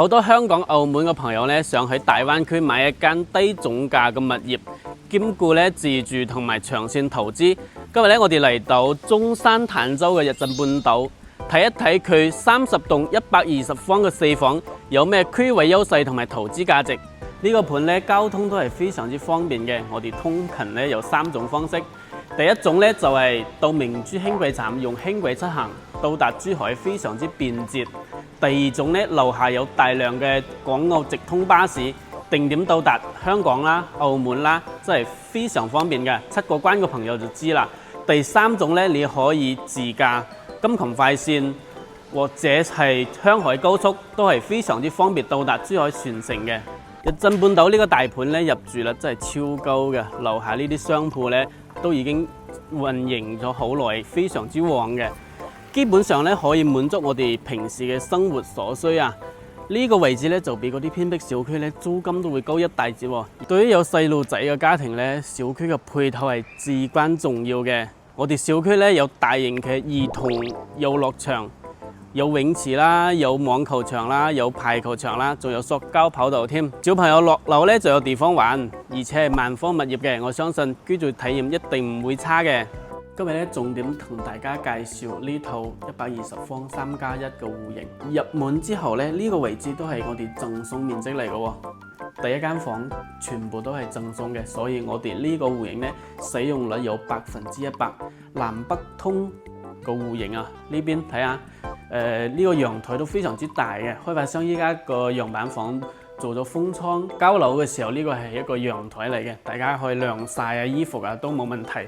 好多香港、澳門嘅朋友咧，想喺大灣區買一間低總價嘅物業，兼顧咧自住同埋長線投資。今日咧，我哋嚟到中山坦洲嘅日鎮半島，睇一睇佢30棟120方嘅4房有咩區位優勢同埋投資價值。呢個盤咧，交通都係非常之方便嘅。我哋通勤咧有3種方式。第一種咧就係到明珠輕軌站用輕軌出行，到達珠海非常之便捷。第二種咧，樓下有大量嘅港澳直通巴士，定點到達香港啦、澳門啦，真係非常方便嘅。7個關嘅朋友就知啦。第三種咧，你可以自駕金琴快線或者係香海高速，都係非常之方便到達珠海全城嘅。日鎮半島呢個大盤咧，入住率真係超高嘅，樓下呢啲商鋪咧都已經運營咗好耐，非常之旺嘅。基本上咧可以滿足我哋平時嘅生活所需啊！呢個位置咧就比嗰啲偏僻小區咧租金都會高一大截喎。對於有細路仔嘅家庭咧，小區嘅配套係至關重要嘅。我哋小區咧有大型嘅兒童遊樂場，有泳池啦，有網球場啦，有排球場啦，仲有塑膠跑道添。小朋友落樓咧就有地方玩，而且係萬科物業嘅，我相信居住體驗一定唔會差嘅。今日咧重點同大家介紹呢套120方3+1嘅戶型。入門之後咧，呢個位置都係我哋贈送面積嚟嘅喎。第一間房全部都係贈送嘅，所以我哋呢個戶型咧使用率有100%，南北通個戶型啊。呢邊睇下，呢個陽台都非常之大嘅。開發商依家個樣板房做咗封窗，交樓嘅時候呢個係一個陽台嚟嘅，大家可以晾曬啊、衣服啊都冇問題。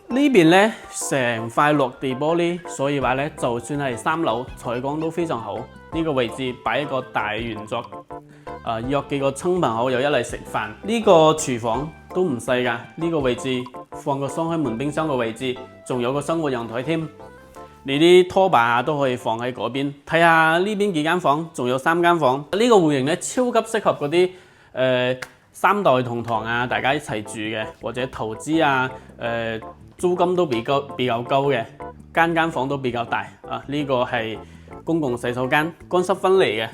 呢邊咧成塊落地玻璃，所以話咧就算係3樓採光都非常好。呢個位置擺一個大圓桌，約幾個親朋好友一嚟食飯。呢個廚房都唔細㗎，呢個位置放個雙開門冰箱嘅位置，仲有個生活陽台添。你啲拖把都可以放喺嗰邊。睇下呢邊幾間房，仲有3間房。呢個戶型咧超級適合嗰啲3代同堂啊，大家一齊住嘅，或者投資啊，租金都比較高嘅，間房都比較大啊！呢個係公共洗手間，乾濕分離嘅。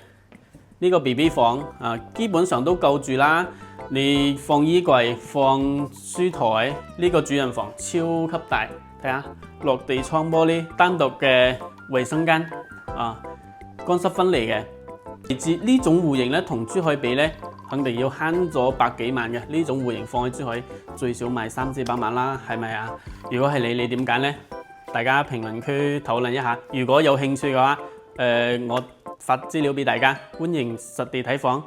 呢個 BB 房啊，基本上都夠住啦。你放衣櫃、放書台，呢個主人房超級大，睇下落地窗玻璃，單獨嘅衛生間啊，乾濕分離嘅。呢種戶型咧，同珠海比咧，肯定要慳咗百幾萬嘅。呢種戶型放喺珠海最少賣300-400萬啦，係咪啊？如果係你點揀呢？大家評論區討論一下。如果有興趣嘅話，我發資料俾大家，歡迎實地睇房。